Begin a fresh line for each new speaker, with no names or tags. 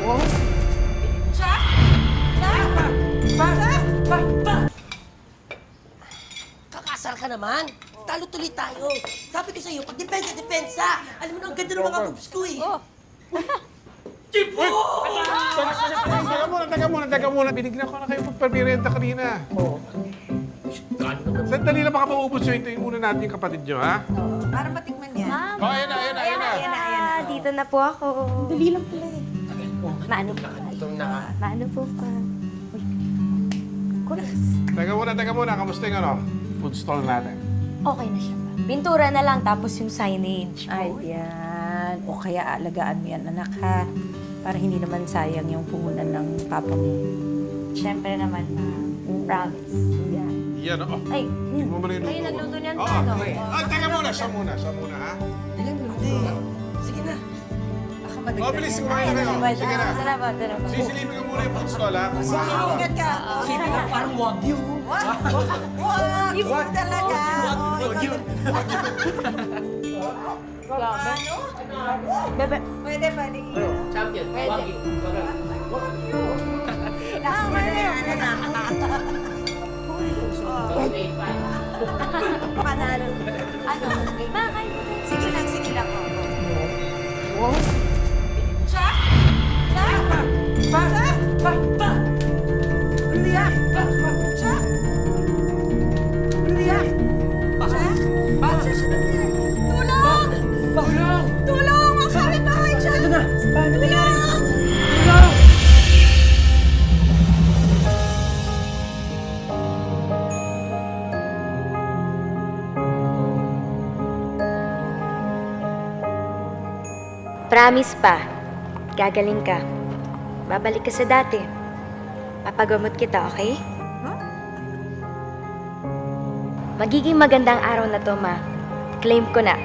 Jack! Jack!
Kakasar ka naman. Talo tuloy tayo. Sabi ko sa'yo, pag depensa. Alam mo na, ang ganda ng mga moves ko eh. Tipo!
Teka muna. Binigyan ko na kayo pagpapirenta kanina.
Oo.
Sandali lang baka maubos yun. Ito yung muna natin yung kapatid nyo, ha?
Para matikman yan.
Ma'am.
Oh, ayan na.
Dito na po ako.
Dali lang pala eh.
Maano po? Maano po pa? Uy. Kulas.
Teka muna. Kamusta yung ano? Food stall natin.
Okay na siya ba? Pintura na lang tapos yung signage.
Ayan. O kaya alagaan mo yan, anak, ha? Para hindi naman sayang yung puhunan ng papa mo.
Siyempre naman, ma'am. Promise. Yan.
Yan, oh.
Ay,
Tingnan mo na yung
kayo
luto.
nagluto niyan,
Oo.
paano?
Ay, teka muna. Siya muna, ha?
Dali mo naman. Sige na.
Baka
Oh,
madagdagan
bilis
yan.
kumain kayo. Sige na.
Tara po, tara po.
Sisilipin ko muna yung food stall, ha?
Ingat ka.
Sino na parang wagyu?
Wag talaga.
Wagyu.
Bebe.
Pwede.
Champion. Wagyu.
Last na yan.
Panalo. Ano? Makain mo tayo.
Sige lang.
Jack! Jack! Jack! Jack!
Tulong! Ang sakit bahay siya!
Ito na!
Tulong!
Promise pa. Gagaling ka. Babalik ka sa dati. Papagamot kita, okay? Magiging magandang araw na to, ma. Claim ko na.